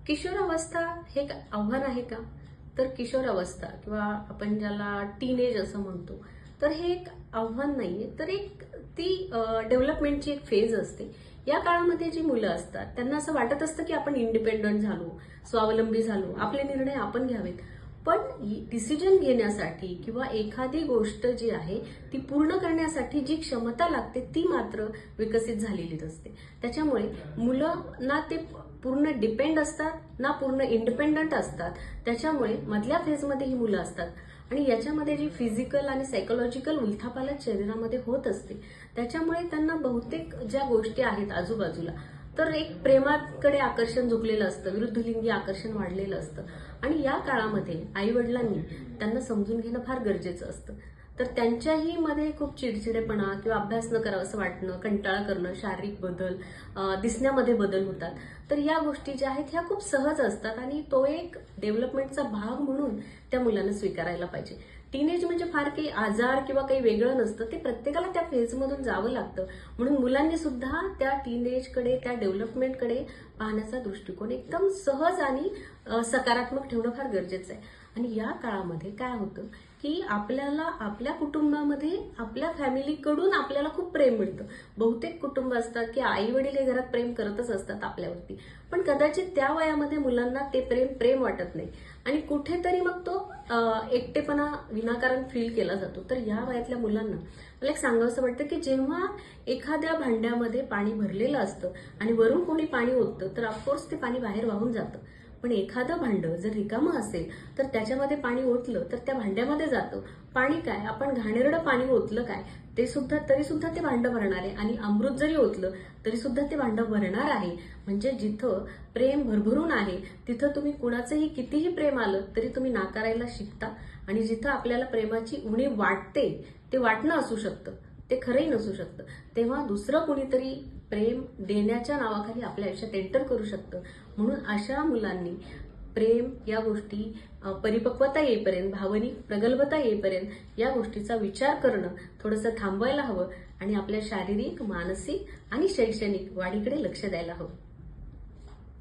किशोरावस्था हे एक आव्हान आहे का? तर किशोरावस्था किंवा आपण ज्याला टीनेज असं म्हणतो, तर हे एक आव्हान नाहीये, तर एक ती डेव्हलपमेंटची एक फेज असते. या काळामध्ये जी मुलं असतात त्यांना असं वाटत असतं की आपण इंडिपेंडंट झालो, स्वावलंबी झालो, आपले निर्णय आपण घ्यावेत. पण डिसिजन घेण्यासाठी किंवा एखादी गोष्ट जी आहे ती पूर्ण करण्यासाठी जी क्षमता लागते ती मात्र विकसित झालेली नसते. त्याच्यामुळे मुलं ना ते पूर्ण डिपेंड असतात ना पूर्ण इंडिपेंडंट असतात. त्याच्यामुळे मधल्या फेजमध्ये ही मुलं असतात आणि याच्यामध्ये जी फिजिकल आणि सायकोलॉजिकल उलथापालथ शरीरामध्ये होत असते, त्याच्यामुळे त्यांना बहुतेक ज्या गोष्टी आहेत आजूबाजूला, तर एक प्रेमाकडे आकर्षण झुकलेलं असतं, विरुद्धलिंगी आकर्षण वाढलेलं असतं आणि या काळामध्ये आई वडिलांनी त्यांना समजून घेणं फार गरजेचं असतं. तर त्यांच्याही मध्ये खूप चिडचिडेपणा किंवा अभ्यास न करावं असं वाटणं, कंटाळा करणं, शारीरिक बदल, दिसण्यामध्ये बदल होतात. तर या गोष्टी ज्या आहेत ह्या खूप सहज असतात आणि तो एक डेव्हलपमेंटचा भाग म्हणून त्या मुलांना स्वीकारायला पाहिजे. टीनेज म्हणजे फार काही आजार किंवा काही वेगळं नसतं, ते प्रत्येकाला त्या फेजमधून जावं लागतं. म्हणून मुलांनी सुद्धा त्या टीनेजकडे, त्या डेव्हलपमेंटकडे पाहण्याचा दृष्टिकोन एकदम सहज आणि सकारात्मक ठेवणं फार गरजेचं आहे. आणि या काळामध्ये काय होतं की आपल्याला आपल्या कुटुंबामध्ये आपल्या फॅमिलीकडून आपल्याला खूप प्रेम मिळतं. बहुतेक कुटुंब असतात की आई वडील हे घरात प्रेम करतच असतात आपल्यावरती, पण कदाचित त्या वयामध्ये मुलांना ते प्रेम वाटत नाही आणि कुठेतरी मग तो एकटेपणा विनाकारण फील केला जातो. तर या वयातल्या मुलांना मला एक सांगावंसं वाटतं की जेव्हा एखाद्या भांड्यामध्ये पाणी भरलेलं असतं आणि वरून कोणी पाणी ओततं तर ऑफकोर्स ते पाणी बाहेर वाहून जातं. पण एखादं भांडं जर रिकामं असेल तर त्याच्यामध्ये पाणी ओतलं तर त्या भांड्यामध्ये जातं पाणी. काय आपण घाणेरडं पाणी ओतलं काय तरी सुद्धा ते भांडं भरणार आहे आणि अमृत जरी ओतलं तरी सुद्धा ते भांडं भरणार आहे. म्हणजे जिथं प्रेम भरभरून आहे तिथं तुम्ही कुणाचंही कितीही प्रेम आलं तरी तुम्ही नाकारायला शिकता आणि जिथं आपल्याला प्रेमाची उणीव वाटते ते वाटणं असू शकतं, ते खरंही नसू शकतं. तेव्हा दुसरं कुणीतरी प्रेम देण्याच्या नावाखाली आपल्या आयुष्यात एंटर करू शकतं. म्हणून अशा मुलांनी प्रेम या गोष्टी परिपक्वता येईपर्यंत, भावनिक प्रगल्भता येईपर्यंत या गोष्टीचा विचार करणं थोडंसं थांबवायला हवं आणि आपल्या शारीरिक, मानसिक आणि शैक्षणिक वाढीकडे लक्ष द्यायला हवं.